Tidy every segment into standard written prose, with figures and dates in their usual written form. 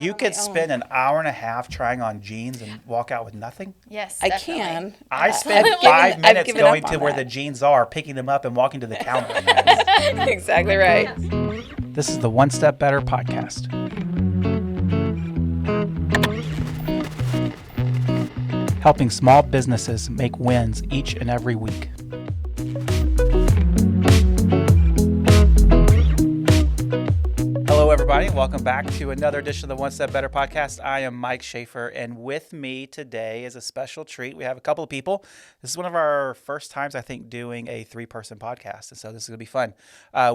You could spend an hour and a half trying on jeans and walk out with nothing? Yes, I definitely. can. I spend I've 5 minutes given going up to on where that. the jeans are, picking them up, and walking to the counter. Exactly right. This is the One Step Better podcast. Helping small businesses make wins each and every week. Hello, everybody. Welcome back to another edition of the One Step Better podcast. I am Mike Schaefer, and with me today is a special treat. We have a couple of people. This is one of our first times, I think, doing a three-person podcast, and so this is going to be fun.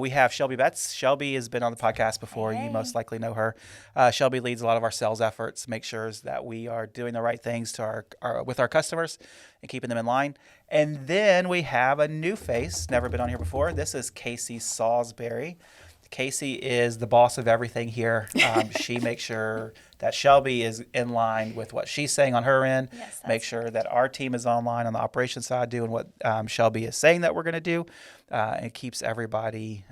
We have Shelby Betts. Shelby has been on the podcast before. Hey. You most likely know her. Shelby leads a lot of our sales efforts, makes sure that we are doing the right things to with our customers and keeping them in line. And then we have a new face, never been on here before. This is Kacie Salisbury. Kacie is the boss of everything here. She makes sure that Shelby is in line with what she's saying on her end. Yes, Make sure that our team is online on the operations side doing what Shelby is saying that we're going to do. And it keeps everybody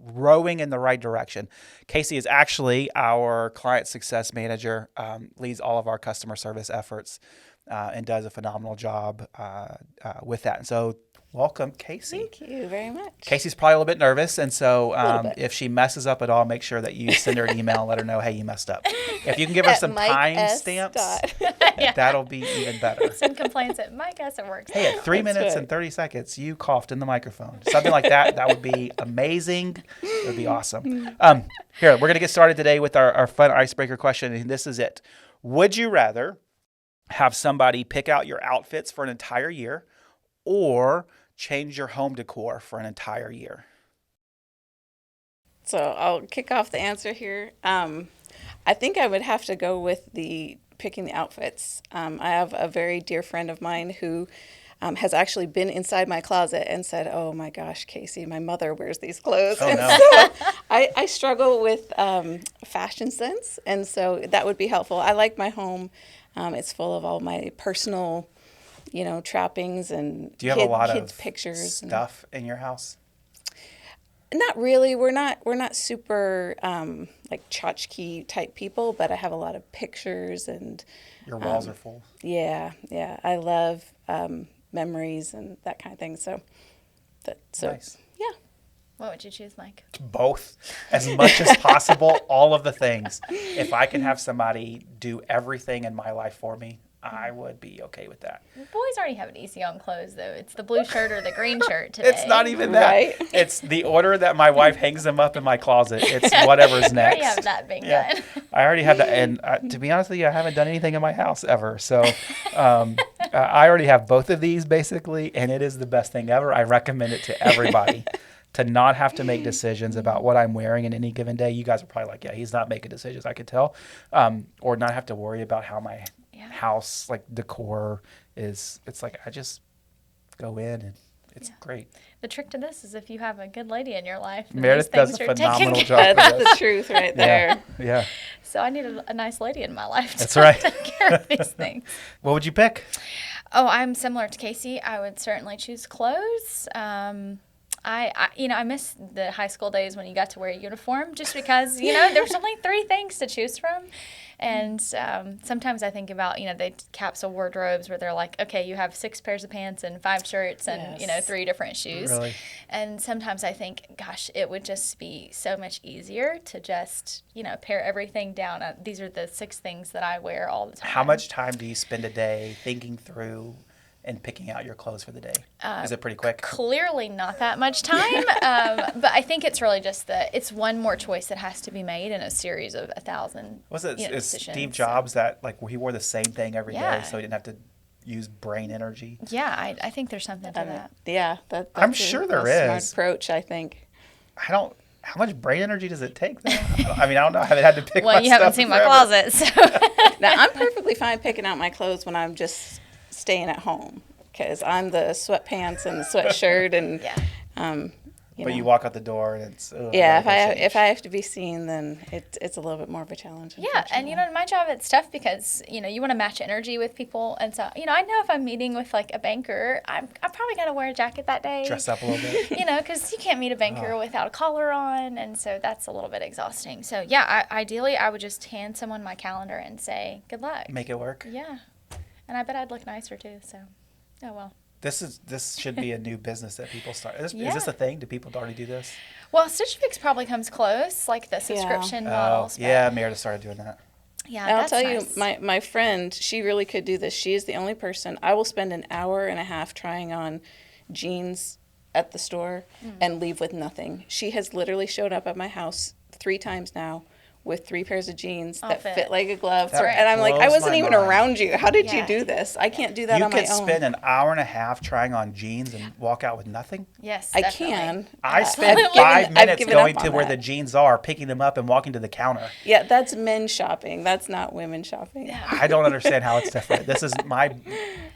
rowing in the right direction. Kacie is actually our client success manager, leads all of our customer service efforts, and does a phenomenal job with that. And so welcome, Kacie. Thank you very much. Kacie's probably a little bit nervous, and so if she messes up at all, make sure that you send her an email and let her know, hey, you messed up. If you can give her some time stamps, that'll be even better. Some complaints at Mike S. It works. Hey, at 3 minutes and 30 seconds, you coughed in the microphone. Something like that, that would be amazing. It would be awesome. Here, we're going to get started today with our fun icebreaker question, and this is it. Would you rather have somebody pick out your outfits for an entire year or change your home decor for an entire year? So I'll kick off the answer here. I think I would have to go with picking the outfits. I have a very dear friend of mine who has actually been inside my closet and said, "Oh my gosh, Kacie, my mother wears these clothes." Oh, and no. so I struggle with fashion sense, and so that would be helpful. I like my home. It's full of all my personal, trappings and Do you have a lot kids' of pictures stuff in your house? Not really. We're not super like tchotchke type people, but I have a lot of pictures and Your walls are full. yeah. I love memories and that kind of thing. So Nice. yeah. What would you choose, Mike? Both, as much as possible, all of the things. If I can have somebody do everything in my life for me, I would be okay with that. Boys already have it easy on clothes, though. It's the blue shirt or the green shirt today. It's not even that. Right? It's the order that my wife hangs them up in my closet. It's whatever's I already next. have that being Yeah. done. I already have that. And to be honest with you, I haven't done anything in my house ever. So I already have both of these basically, and it is the best thing ever. I recommend it to everybody to not have to make decisions about what I'm wearing in any given day. You guys are probably like, yeah, he's not making decisions, I could tell. Or not have to worry about how my house, like decor is. It's like I just go in and it's great. The trick to this is if you have a good lady in your life, then Meredith these does things a are taken phenomenal care job. That's the truth right there. Yeah. So I need a nice lady in my life to That's right. take care of these things. What would you pick? Oh, I'm similar to Kacie. I would certainly choose clothes. I miss the high school days when you got to wear a uniform just because, there was only 3 things to choose from. And sometimes I think about, the capsule wardrobes where they're like, okay, you have 6 pairs of pants and 5 shirts and, Yes. 3 different shoes. Really? And sometimes I think, gosh, it would just be so much easier to just, pare everything down. These are the 6 things that I wear all the time. How much time do you spend a day thinking through and picking out your clothes for the day? Is it pretty quick? Clearly not that much time, but I think it's really just that it's one more choice that has to be made in a series of 1,000. Was it is decisions. Steve Jobs that he wore the same thing every day Yeah. so he didn't have to use brain energy? Yeah, I think there's something to that. Yeah, that's I'm sure there smart is. approach, I think. How much brain energy does it take though? I don't know. I haven't had to pick Well, my you haven't stuff seen my forever. closet, so. Now, I'm perfectly fine picking out my clothes when I'm just staying at home because I'm the sweatpants and the sweatshirt and But you walk out the door and it's yeah. If I have to be seen, then it's a little bit more of a challenge. Yeah, and in my job it's tough because you want to match energy with people, and so I know if I'm meeting with like a banker, I'm probably gonna wear a jacket that day, dress up a little bit. Because you can't meet a banker without a collar on, and so that's a little bit exhausting. So yeah, ideally I would just hand someone my calendar and say good luck. Make it work. Yeah, and I bet I'd look nicer too. So, oh well. This should be a new business that people start. Is this a thing? Do people already do this? Well, Stitch Fix probably comes close, like the subscription models. Yeah, Meredith started doing that. Yeah, and that's I'll tell nice. you, my friend, she really could do this. She is the only person. I will spend an hour and a half trying on jeans at the store and leave with nothing. She has literally showed up at my house 3 times now with 3 pairs of jeans that fit like a glove. That and I'm like, I wasn't even mind. around you. How did you do this? I can't do that on my own. You could spend an hour and a half trying on jeans and walk out with nothing? Yes, I definitely. can. I spend 5 minutes going to where the jeans are, picking them up, and walking to the counter. Yeah, that's men shopping. That's not women shopping. I don't understand how it's different.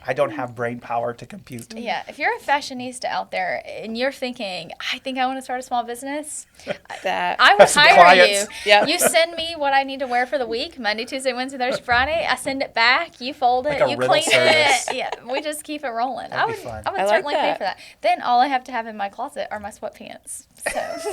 I don't have brain power to compute. Yeah, if you're a fashionista out there and you're thinking, I think I want to start a small business, I would hire you. Yeah. You send me what I need to wear for the week, Monday, Tuesday, Wednesday, Thursday, Friday. I send it back. You fold it. Like You a clean riddle service. it. Yeah, we just keep it rolling. That'd be fun. I would I like certainly pay that. for that. Then all I have to have in my closet are my sweatpants.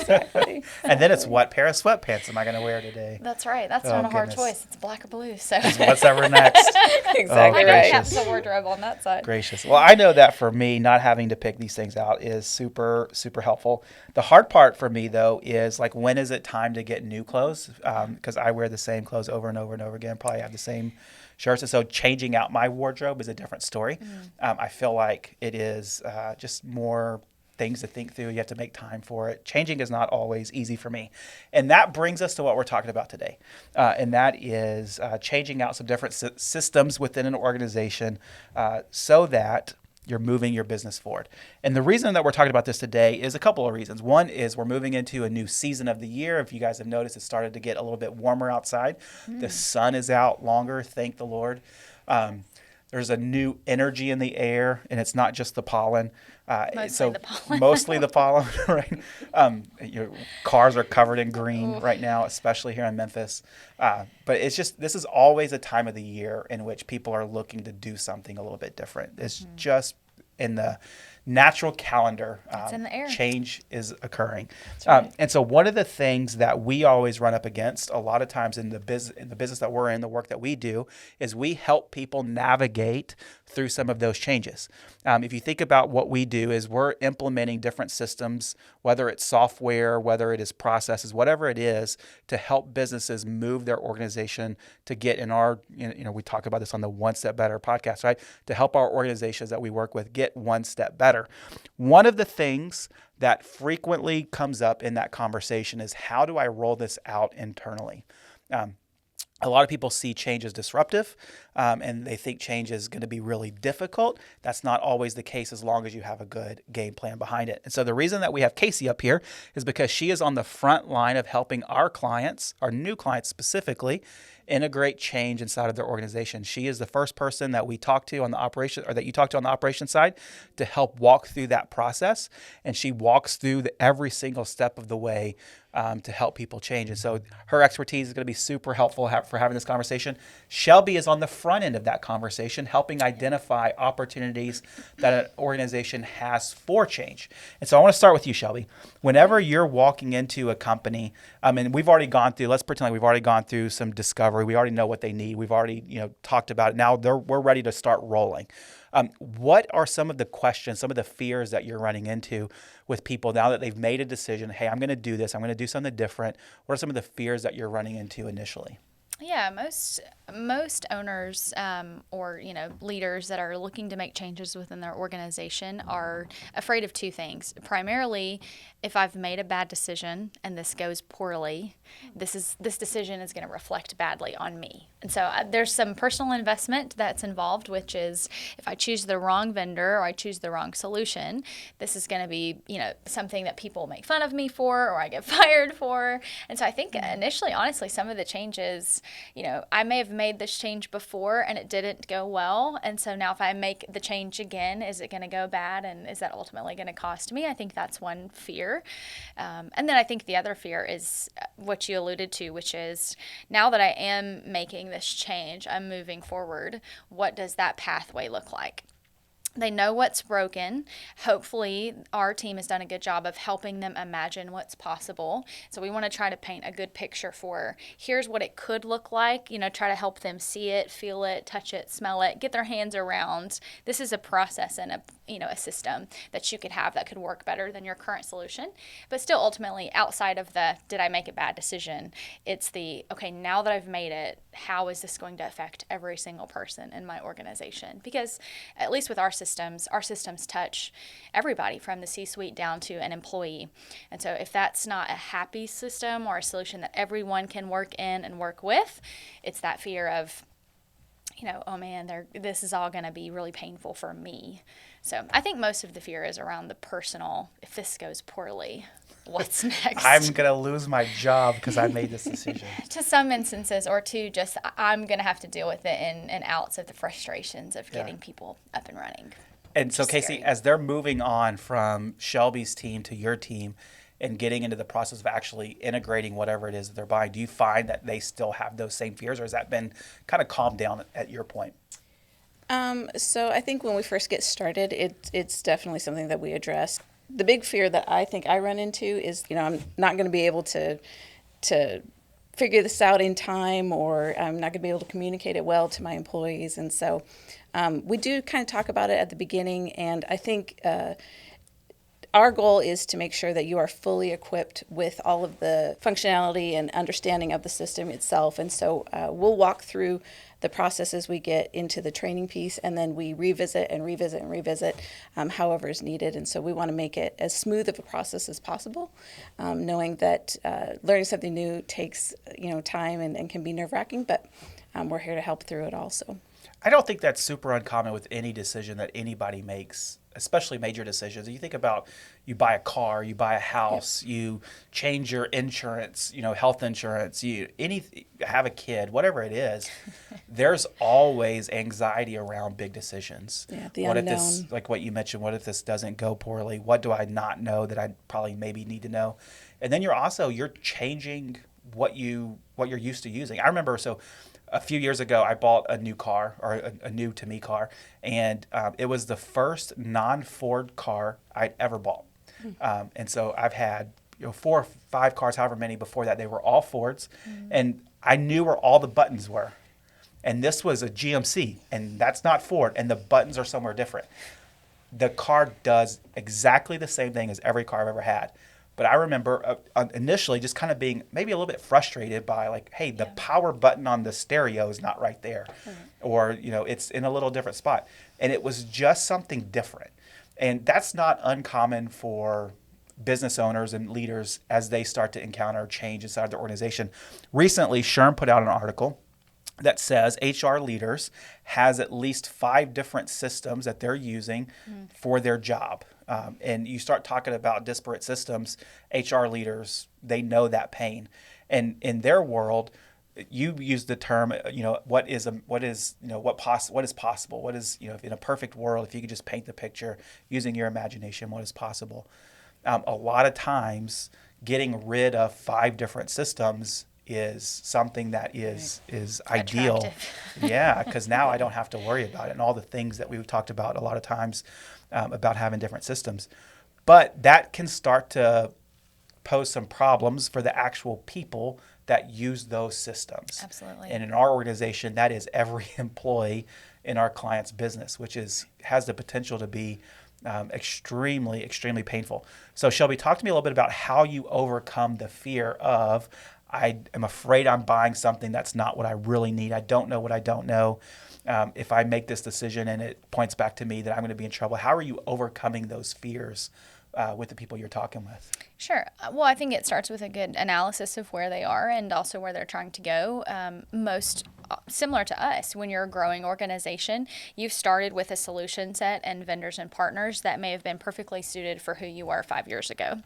So And then it's what pair of sweatpants am I going to wear today? that's right. That's not a hard goodness. choice. It's black or blue. So What's ever next? Exactly I right. got the wardrobe on that side. Gracious. Well, I know that for me, not having to pick these things out is super, super helpful. The hard part for me, though, is like, when is it time to get new clothes? Because I wear the same clothes over and over and over again, probably have the same shirts. And so changing out my wardrobe is a different story. I feel like it is just more things to think through. You have to make time for it. Changing is not always easy for me. And that brings us to what we're talking about today. And that is changing out some different systems within an organization so that you're moving your business forward. And the reason that we're talking about this today is a couple of reasons. One is we're moving into a new season of the year. If you guys have noticed, it started to get a little bit warmer outside. The sun is out longer, thank the Lord. There's a new energy in the air, and it's not just the pollen. The pollen. Mostly the pollen, right? Your cars are covered in green right now, especially here in Memphis. But it's just, this is always a time of the year in which people are looking to do something a little bit different. It's just in the natural calendar, It's in the air. change is occurring. right. And so one of the things that we always run up against a lot of times in the business that we're in, the work that we do, is we help people navigate through some of those changes. If you think about what we do, is we're implementing different systems, whether it's software, whether it is processes, whatever it is, to help businesses move their organization to get in our, we talk about this on the One Step Better podcast, right? To help our organizations that we work with get one step better. One of the things that frequently comes up in that conversation is, how do I roll this out internally? A lot of people see change as disruptive, and they think change is going to be really difficult. That's not always the case as long as you have a good game plan behind it. And so the reason that we have Kacie up here is because she is on the front line of helping our clients, our new clients specifically, integrate change inside of their organization. She is the first person that we talk to on the operation, or that you talk to on the operation side, to help walk through that process. And she walks through every single step of the way to help people change. And so her expertise is going to be super helpful for having this conversation. Shelby is on the front end of that conversation, helping identify opportunities that an organization has for change. And so I want to start with you, Shelby. Whenever you're walking into a company, and we've already gone through, let's pretend like we've already gone through some discovery. We already know what they need. We've already talked about it. Now we're ready to start rolling. What are some of the questions, some of the fears that you're running into with people now that they've made a decision? Hey, I'm going to do this. I'm going to do something different. What are some of the fears that you're running into initially? Yeah, most owners or leaders that are looking to make changes within their organization are afraid of 2 things. Primarily, if I've made a bad decision and this goes poorly, this decision is going to reflect badly on me. And so there's some personal investment that's involved, which is, if I choose the wrong vendor or I choose the wrong solution, this is going to be something that people make fun of me for, or I get fired for. And so I think initially, honestly, some of the changes I may have made this change before and it didn't go well. And so now if I make the change again, is it going to go bad? And is that ultimately going to cost me? I think that's one fear. And then I think the other fear is what you alluded to, which is now that I am making this change, I'm moving forward. What does that pathway look like? They know what's broken. Hopefully, our team has done a good job of helping them imagine what's possible. So we want to try to paint a good picture for here's what it could look like. Try to help them see it, feel it, touch it, smell it, get their hands around. This is a process and a system that you could have that could work better than your current solution. But still, ultimately, outside of the did I make a bad decision, it's the okay, now that I've made it, how is this going to affect every single person in my organization? Because at least with our systems touch everybody from the C-suite down to an employee. And so if that's not a happy system or a solution that everyone can work in and work with, it's that fear of, oh man, this is all going to be really painful for me. So I think most of the fear is around the personal, if this goes poorly, what's next? I'm going to lose my job because I made this decision. To some instances, or to just I'm going to have to deal with it and outs of the frustrations of getting people up and running. And so, Kacie, scary. as they're moving on from Shelby's team to your team and getting into the process of actually integrating whatever it is that they're buying, do you find that they still have those same fears, or has that been kind of calmed down at your point? So I think when we first get started, it's definitely something that we address. The big fear that I think I run into is, I'm not going to be able to figure this out in time, or I'm not going to be able to communicate it well to my employees. And so we do kind of talk about it at the beginning, and I think our goal is to make sure that you are fully equipped with all of the functionality and understanding of the system itself. And so we'll walk through the process as we get into the training piece, and then we revisit and revisit and revisit however is needed. And so we want to make it as smooth of a process as possible, knowing that learning something new takes time and can be nerve-wracking, but we're here to help through it also. I don't think that's super uncommon with any decision that anybody makes, especially major decisions. You think about, you buy a car, you buy a house, you change your insurance, health insurance, you have a kid, whatever it is. There's always anxiety around big decisions. Yeah, the what unknown. If this, like what you mentioned, what if this doesn't go poorly? What do I not know that I probably maybe need to know? And then you're changing what you're used to using. I remember, a few years ago, I bought a new car, or a new to me car, and it was the first non-Ford car I'd ever bought. And so I've had 4 or 5 cars, however many before that. They were all Fords, and I knew where all the buttons were. And this was a GMC, and that's not Ford, and the buttons are somewhere different. The car does exactly the same thing as every car I've ever had. But I remember initially just kind of being maybe a little bit frustrated by hey, the power button on the stereo is not right there. Or, it's in a little different spot. And it was just something different. And that's not uncommon for business owners and leaders as they start to encounter change inside their organization. Recently, SHRM put out an article that says HR leaders has at least 5 different systems that they're using for their job. And you start talking about disparate systems, HR leaders, they know that pain. And in their world, you use the term, what is possible? What is, in a perfect world, if you could just paint the picture using your imagination, what is possible? A lot of times, getting rid of 5 different systems is something that is ideal. Yeah, because now I don't have to worry about it and all the things that we've talked about a lot of times about having different systems. But that can start to pose some problems for the actual people that use those systems. Absolutely. And in our organization, that is every employee in our client's business, which has the potential to be extremely, extremely painful. So Shelby, talk to me a little bit about how you overcome the fear of, I am afraid I'm buying something that's not what I really need. I don't know what I don't know. If I make this decision and it points back to me that I'm going to be in trouble, how are you overcoming those fears with the people you're talking with? Sure. Well, I think it starts with a good analysis of where they are and also where they're trying to go. Most similar to us, when you're a growing organization, you've started with a solution set and vendors and partners that may have been perfectly suited for who you were 5 years ago.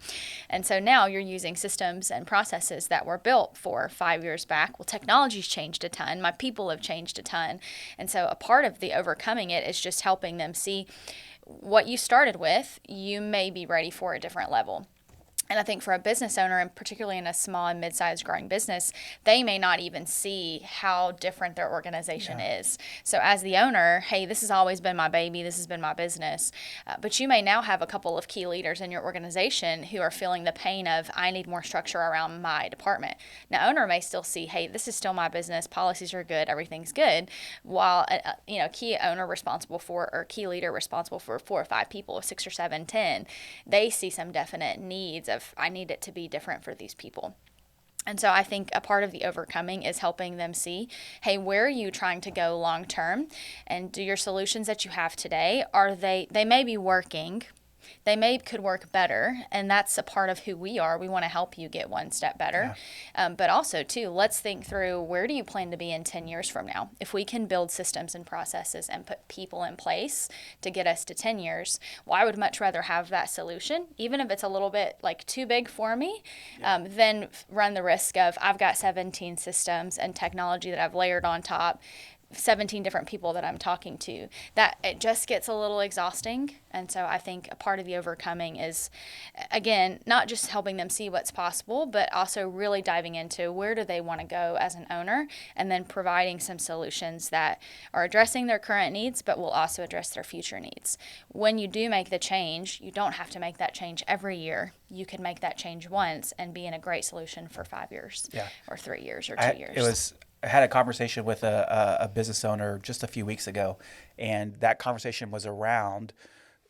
And so now you're using systems and processes that were built for 5 years back. Well, technology's changed a ton. My people have changed a ton. And so a part of the overcoming it is just helping them see what you started with, you may be ready for a different level. And I think for a business owner, and particularly in a small and mid-sized growing business, they may not even see how different their organization is. So as the owner, hey, this has always been my baby, this has been my business. But you may now have a couple of key leaders in your organization who are feeling the pain of, I need more structure around my department. Now, owner may still see, hey, this is still my business, policies are good, everything's good, while key owner responsible for, or key leader responsible for 4 or 5 people, 6 or 7, 10, they see some definite needs of, I need it to be different for these people. And so I think a part of the overcoming is helping them see, hey, where are you trying to go long term? And do your solutions that you have today, they may be working, they could work better, and that's a part of who we are. We want to help you get one step better. But also, too, let's think through, where do you plan to be in 10 years from now? If we can build systems and processes and put people in place to get us to 10 years, well, I would much rather have that solution, even if it's a little bit like too big for me, than run the risk of, I've got 17 systems and technology that I've layered on top, 17 different people that I'm talking to. That it just gets a little exhausting. And so I think a part of the overcoming is, again, not just helping them see what's possible, but also really diving into where do they want to go as an owner, and then providing some solutions that are addressing their current needs, but will also address their future needs. When you do make the change, you don't have to make that change every year. You can make that change once and be in a great solution for 5 years or 3 years or 2 years. I had a conversation with a business owner just a few weeks ago, and that conversation was around,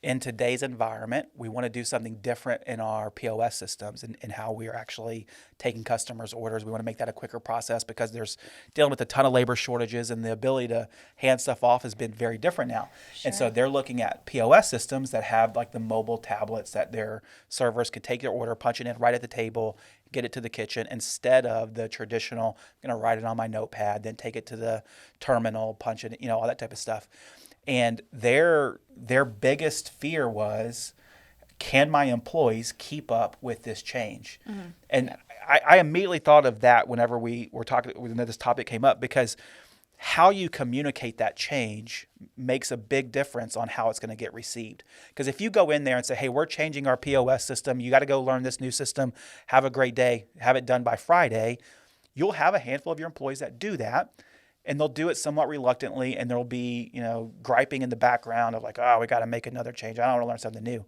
in today's environment, we want to do something different in our POS systems and how we are actually taking customers' orders. We want to make that a quicker process because there's dealing with a ton of labor shortages, and the ability to hand stuff off has been very different now. Sure. And so they're looking at POS systems that have like the mobile tablets that their servers could take their order, punch it in right at the table, get it to the kitchen, instead of the traditional, I'm going to write it on my notepad, then take it to the terminal, punch it, all that type of stuff. And their biggest fear was, can my employees keep up with this change? Mm-hmm. And I immediately thought of that whenever we were talking, when this topic came up, because how you communicate that change makes a big difference on how it's going to get received. Because if you go in there and say, hey, we're changing our POS system, you got to go learn this new system, have a great day, have it done by Friday, you'll have a handful of your employees that do that. And they'll do it somewhat reluctantly, and there'll be, griping in the background of like, oh, we got to make another change. I don't want to learn something new.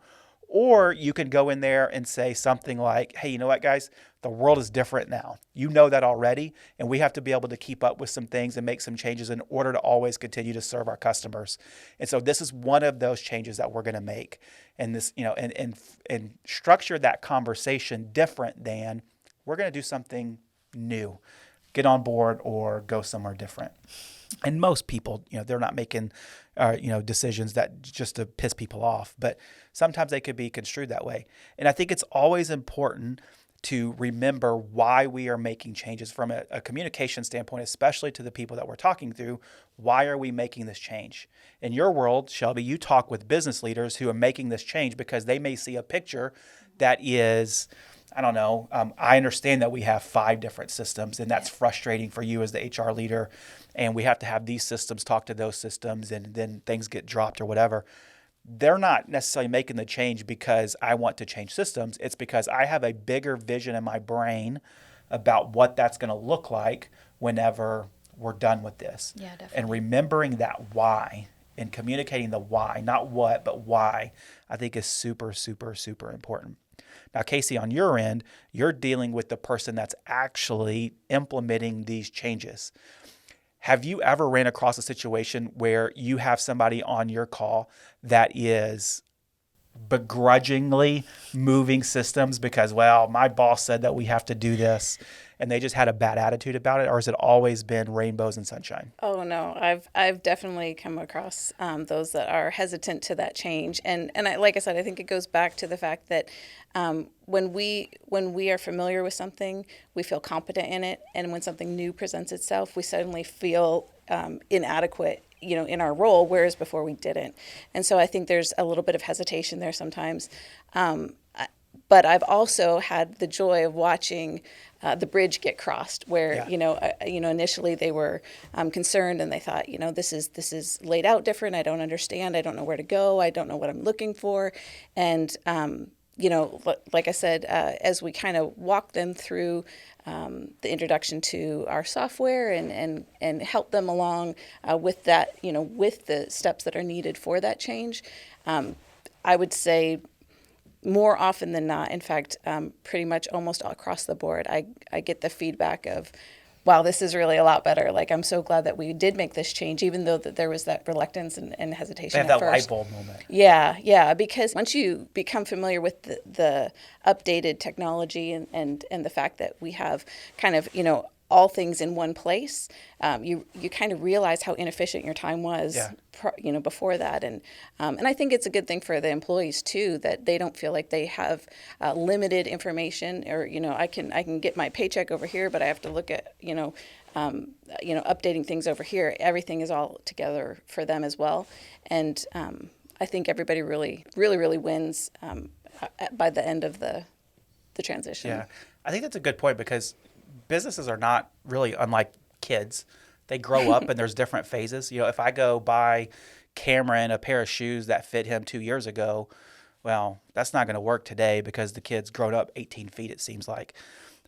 Or you can go in there and say something like, hey, you know what, guys? The world is different now. You know that already, and we have to be able to keep up with some things and make some changes in order to always continue to serve our customers. And so this is one of those changes that we're going to make. And this, and structure that conversation different than, we're going to do something new. Get on board or go somewhere different. And most people, they're not making, decisions that just to piss people off, but sometimes they could be construed that way. And I think it's always important to remember why we are making changes from a communication standpoint, especially to the people that we're talking through. Why are we making this change? In your world, Shelby, you talk with business leaders who are making this change because they may see a picture that is, I don't know. I understand that we have 5 different systems, and that's frustrating for you as the HR leader. And we have to have these systems talk to those systems, and then things get dropped or whatever. They're not necessarily making the change because I want to change systems. It's because I have a bigger vision in my brain about what that's going to look like whenever we're done with this. Yeah, definitely. And remembering that why and communicating the why, not what, but why, I think is super, super, super important. Now, Kacie, on your end, you're dealing with the person that's actually implementing these changes. Have you ever ran across a situation where you have somebody on your call that is begrudgingly moving systems because, well, my boss said that we have to do this, and they just had a bad attitude about it, or has it always been rainbows and sunshine? Oh no, I've definitely come across those that are hesitant to that change, and like I said, I think it goes back to the fact that when we are familiar with something, we feel competent in it, and when something new presents itself, we suddenly feel inadequate, in our role, whereas before we didn't. And so I think there's a little bit of hesitation there sometimes. But I've also had the joy of watching the bridge get crossed, where initially they were concerned and they thought, this is laid out different. I don't understand. I don't know where to go. I don't know what I'm looking for. And like I said, as we kind of walk them through the introduction to our software and help them along with that, with the steps that are needed for that change, I would say more often than not, in fact, pretty much almost across the board, I get the feedback of, wow, this is really a lot better. Like, I'm so glad that we did make this change, even though that there was that reluctance and hesitation They have at that first. light bulb moment. Yeah, because once you become familiar with the updated technology and the fact that we have kind of, all things in one place, you kind of realize how inefficient your time was, before that, and I think it's a good thing for the employees too, that they don't feel like they have limited information, or I can get my paycheck over here, but I have to look at updating things over here. Everything is all together for them as well, and I think everybody really wins by the end of the transition. Yeah, I think that's a good point, because businesses are not really unlike kids. They grow up and there's different phases. If I go buy Cameron a pair of shoes that fit him 2 years ago, well, that's not going to work today because the kid's grown up 18 feet, it seems like.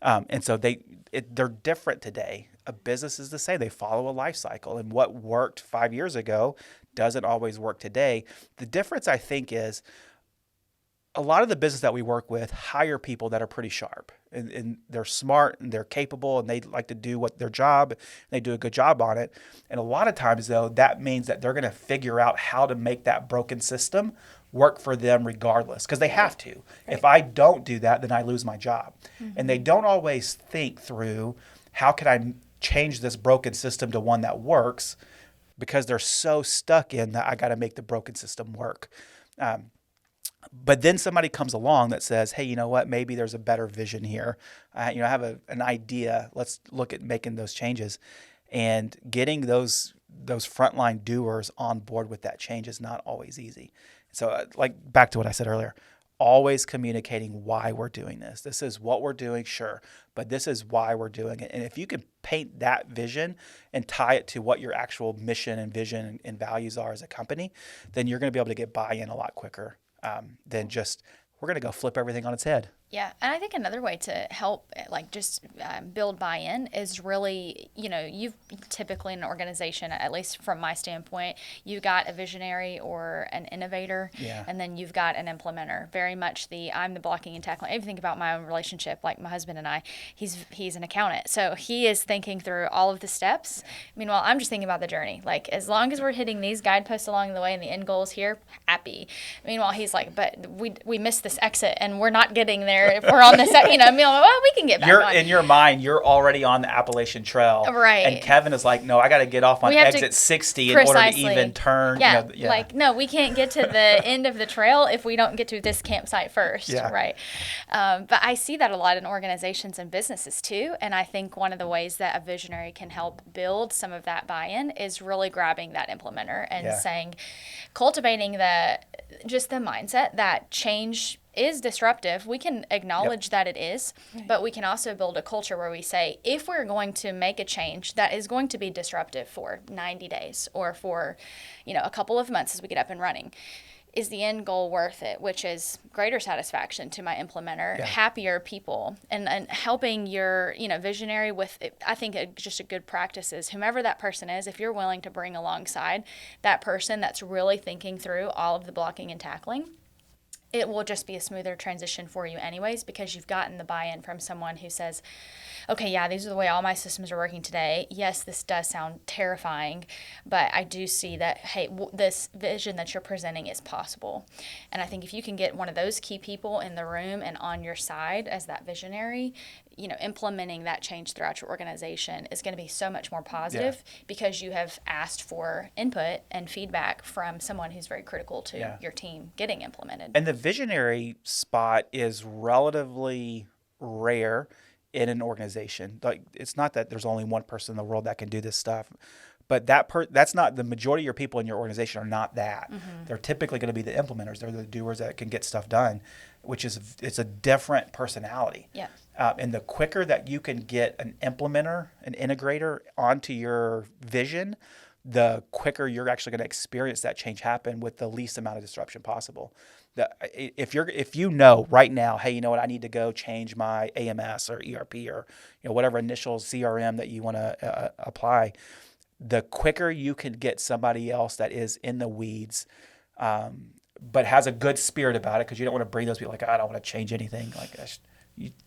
And so they're different today. A business is the same. They follow a life cycle. And what worked 5 years ago doesn't always work today. The difference, I think, is a lot of the business that we work with hire people that are pretty sharp, and they're smart and they're capable and they like to do their job, and they do a good job on it. And a lot of times, though, that means that they're going to figure out how to make that broken system work for them regardless, because they have to. Right. If I don't do that, then I lose my job. Mm-hmm. And they don't always think through, how can I change this broken system to one that works, because they're so stuck in that I got to make the broken system work. But then somebody comes along that says, hey, you know what, maybe there's a better vision here. I have an idea. Let's look at making those changes. And getting those frontline doers on board with that change is not always easy. So like back to what I said earlier, always communicating why we're doing this. This is what we're doing, sure, but this is why we're doing it. And if you can paint that vision and tie it to what your actual mission and vision and values are as a company, then you're going to be able to get buy-in a lot quicker than just, we're going to go flip everything on its head. Yeah, and I think another way to help, build buy-in is really, you've typically in an organization, at least from my standpoint, you've got a visionary or an innovator, and then you've got an implementer. Very much I'm the blocking and tackling. If you think about my own relationship, like my husband and I, he's an accountant, so he is thinking through all of the steps. Meanwhile, I'm just thinking about the journey. Like, as long as we're hitting these guideposts along the way and the end goal is here, happy. Meanwhile, he's like, but we missed this exit and we're not getting there. If we're on this, we can get back on. In your mind, you're already on the Appalachian Trail. Right. And Kevin is like, no, I got to get off on exit 60 in order to even turn. Yeah. No, we can't get to the end of the trail if we don't get to this campsite first. Yeah. Right. But I see that a lot in organizations and businesses too. And I think one of the ways that a visionary can help build some of that buy-in is really grabbing that implementer and saying, cultivating the mindset that change is disruptive. We can acknowledge that it is, but we can also build a culture where we say, if we're going to make a change that is going to be disruptive for 90 days or for, a couple of months as we get up and running, is the end goal worth it, which is greater satisfaction to my implementer, happier people, and helping your, visionary with, I think just a good practice is whomever that person is, if you're willing to bring alongside that person that's really thinking through all of the blocking and tackling, it will just be a smoother transition for you anyways, because you've gotten the buy-in from someone who says, okay, yeah, these are the way all my systems are working today. Yes, this does sound terrifying, but I do see that, hey, this vision that you're presenting is possible. And I think if you can get one of those key people in the room and on your side as that visionary, implementing that change throughout your organization is going to be so much more positive because you have asked for input and feedback from someone who's very critical to your team getting implemented. And the visionary spot is relatively rare in an organization. Like, it's not that there's only one person in the world that can do this stuff, but that's not the majority of your people in your organization are not that. They're typically going to be the implementers. They're the doers that can get stuff done, it's a different personality. Yeah. And the quicker that you can get an implementer, an integrator onto your vision, the quicker you're actually going to experience that change happen with the least amount of disruption possible. If you know right now, hey, you know what, I need to go change my AMS or ERP or whatever initial CRM that you want to apply, the quicker you can get somebody else that is in the weeds, but has a good spirit about it, because you don't want to bring those people like, I don't want to change anything. Like,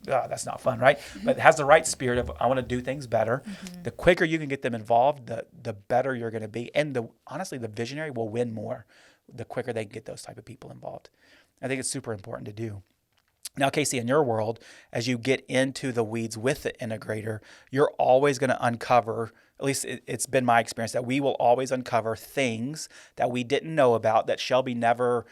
that's not fun, right? But has the right spirit of, I want to do things better. The quicker you can get them involved, the better you're going to be. And honestly, the visionary will win more the quicker they can get those type of people involved. I think it's super important to do. Now, Kacie, in your world, as you get into the weeds with the integrator, you're always going to uncover, at least it's been my experience, that we will always uncover things that we didn't know about that Shelby never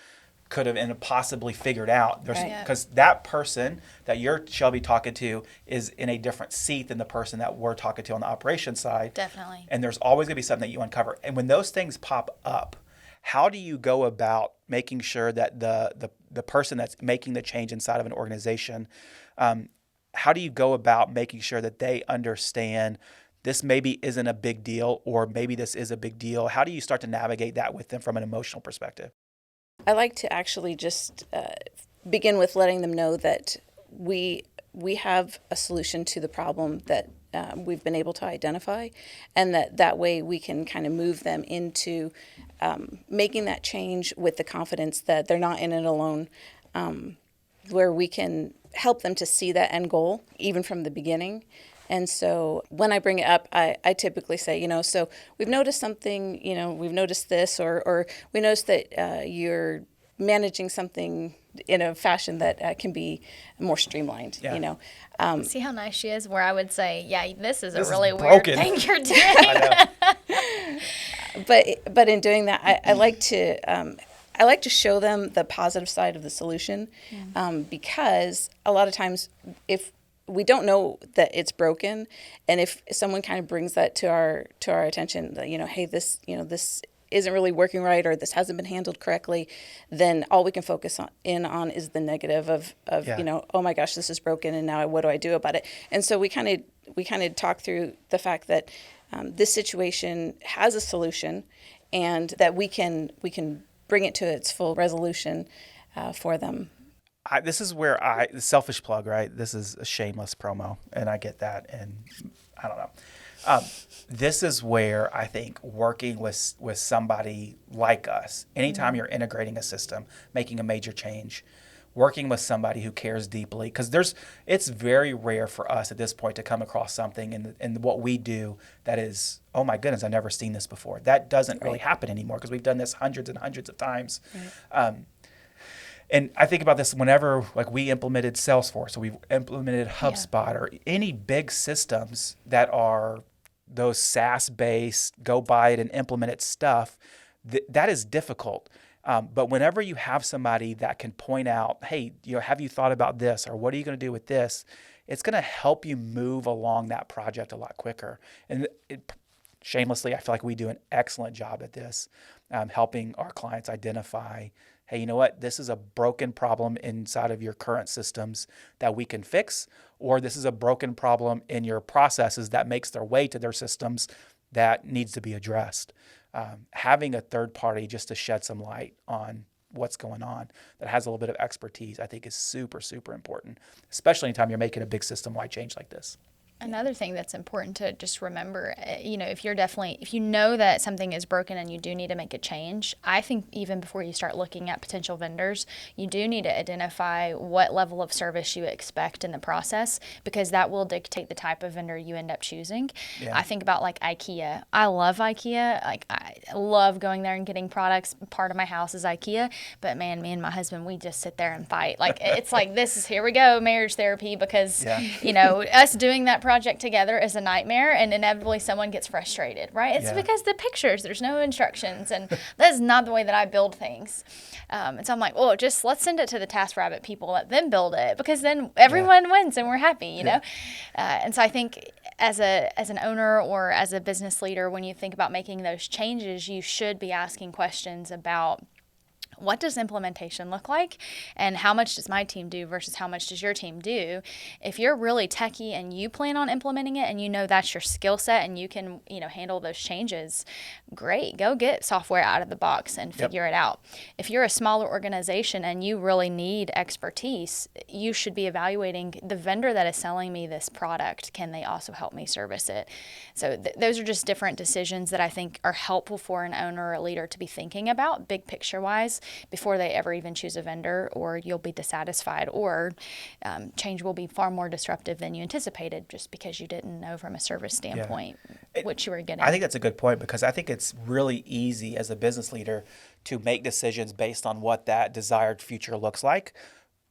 could have possibly figured out. Because that person that you're, Shelby, talking to is in a different seat than the person that we're talking to on the operations side. Definitely. And there's always going to be something that you uncover. And when those things pop up, how do you go about making sure that the person that's making the change inside of an organization, how do you go about making sure that they understand this maybe isn't a big deal, or maybe this is a big deal? How do you start to navigate that with them from an emotional perspective? I like to actually just begin with letting them know that we have a solution to the problem that we've been able to identify, and that way we can kind of move them into making that change with the confidence that they're not in it alone, where we can help them to see that end goal even from the beginning. And so when I bring it up, I typically say, so we've noticed something, we've noticed this, or we noticed that you're managing something in a fashion that can be more streamlined, See how nice she is, where I would say, this is a This really is weird broken. thing you're doing. But in doing that, I like to show them the positive side of the solution, because a lot of times if we don't know that it's broken, and if someone kind of brings that to our attention, that, hey, this isn't really working right, or this hasn't been handled correctly, then all we can focus on is the negative of oh my gosh, this is broken, and now what do I do about it? And so we kind of talk through the fact that this situation has a solution, and that we can bring it to its full resolution for them. This is where the selfish plug, right? This is a shameless promo, and I get that, and I don't know. This is where I think working with somebody like us, anytime you're integrating a system, making a major change, working with somebody who cares deeply, because it's very rare for us at this point to come across something in what we do that is, oh my goodness, I've never seen this before. That doesn't really happen anymore, because we've done this hundreds and hundreds of times. Right. And I think about this whenever, like, we implemented Salesforce, or we've implemented HubSpot, or any big systems that are those SaaS-based, go buy it and implement it stuff, that is difficult. But whenever you have somebody that can point out, hey, have you thought about this, or what are you going to do with this? It's going to help you move along that project a lot quicker. And shamelessly, I feel like we do an excellent job at this, helping our clients identify, hey, you know what? This is a broken problem inside of your current systems that we can fix, or this is a broken problem in your processes that makes their way to their systems that needs to be addressed. Having a third party just to shed some light on what's going on that has a little bit of expertise, I think, is super, super important, especially anytime you're making a big system-wide change like this. Another thing that's important to just remember, if you know that something is broken and you do need to make a change, I think even before you start looking at potential vendors, you do need to identify what level of service you expect in the process, because that will dictate the type of vendor you end up choosing. Yeah. I think about like IKEA. I love IKEA. Like love going there and getting products. Part of my house is IKEA, but man, me and my husband, we just sit there and fight. Like, it's like, here we go, marriage therapy, because, us doing that project together is a nightmare, and inevitably someone gets frustrated, right? It's because the pictures, there's no instructions, and that's not the way that I build things. And so I'm like, well, just let's send it to the TaskRabbit people, let them build it, because then everyone wins and we're happy, you know? And so I think as an owner or as a business leader, when you think about making those changes, you should be asking questions about, what does implementation look like, and how much does my team do versus how much does your team do? If you're really techie and you plan on implementing it, and you know that's your skill set and you can, handle those changes, great, go get software out of the box and figure it out. If you're a smaller organization and you really need expertise, you should be evaluating the vendor that is selling me this product. Can they also help me service it? So those are just different decisions that I think are helpful for an owner or a leader to be thinking about, big picture wise, before they ever even choose a vendor, or you'll be dissatisfied, or change will be far more disruptive than you anticipated just because you didn't know from a service standpoint what you were getting. I think that's a good point, because I think it's really easy as a business leader to make decisions based on what that desired future looks like.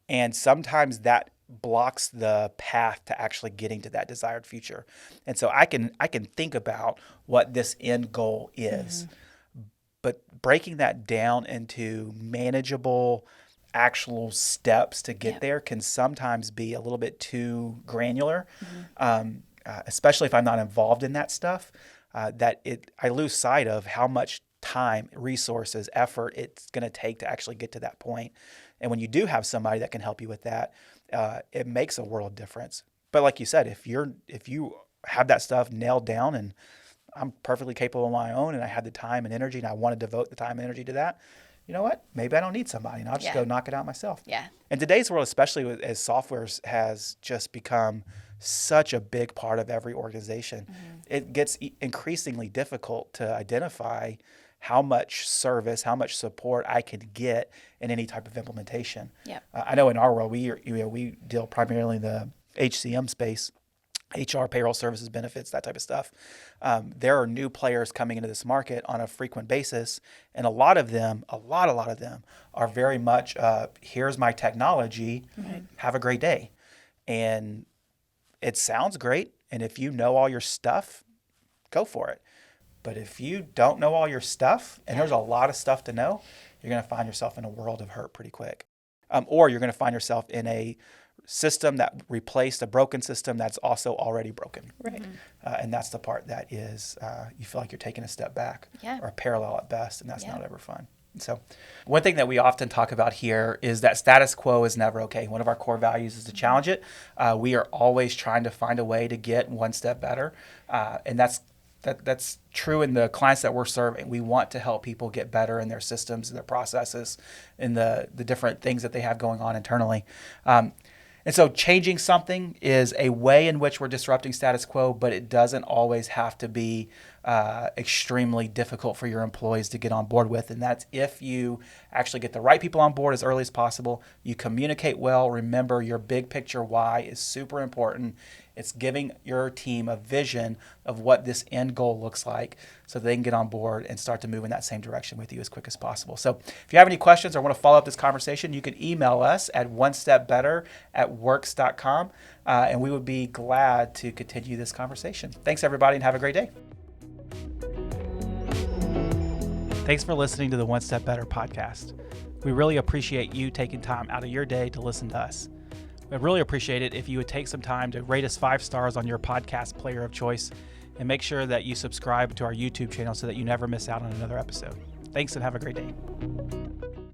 And sometimes that blocks the path to actually getting to that desired future. And so I can think about what this end goal is. Mm-hmm. But breaking that down into manageable, actual steps to get there can sometimes be a little bit too granular, especially if I'm not involved in that stuff. I lose sight of how much time, resources, effort it's going to take to actually get to that point. And when you do have somebody that can help you with that, it makes a world of difference. But like you said, if you have that stuff nailed down, and I'm perfectly capable on my own, and I have the time and energy, and I want to devote the time and energy to that, you know what? Maybe I don't need somebody, and I'll just go knock it out myself. Yeah. In today's world, especially as software has just become such a big part of every organization, it gets increasingly difficult to identify how much service, how much support I could get in any type of implementation. Yeah. I know in our world, we deal primarily in the HCM space. HR, payroll services, benefits, that type of stuff. There are new players coming into this market on a frequent basis, and a lot of them are very much, here's my technology, have a great day. And it sounds great, and if you know all your stuff, go for it. But if you don't know all your stuff, and there's a lot of stuff to know, you're going to find yourself in a world of hurt pretty quick. Or you're going to find yourself in a system that replaced a broken system that's also already broken. Right. And that's the part that is, you feel like you're taking a step back or parallel at best, and that's not ever fun. So one thing that we often talk about here is that status quo is never okay. One of our core values is to challenge it. We are always trying to find a way to get one step better. And that's true in the clients that we're serving. We want to help people get better in their systems and their processes and the different things that they have going on internally. And so changing something is a way in which we're disrupting status quo, but it doesn't always have to be extremely difficult for your employees to get on board with. And that's if you actually get the right people on board as early as possible. You communicate well. Remember, your big picture why is super important. It's giving your team a vision of what this end goal looks like so they can get on board and start to move in that same direction with you as quick as possible. So if you have any questions or want to follow up this conversation, you can email us at onestepbetter@works.com, and we would be glad to continue this conversation. Thanks, everybody, and have a great day. Thanks for listening to the One Step Better podcast. We really appreciate you taking time out of your day to listen to us. I'd really appreciate it if you would take some time to rate us 5 stars on your podcast player of choice, and make sure that you subscribe to our YouTube channel so that you never miss out on another episode. Thanks, and have a great day.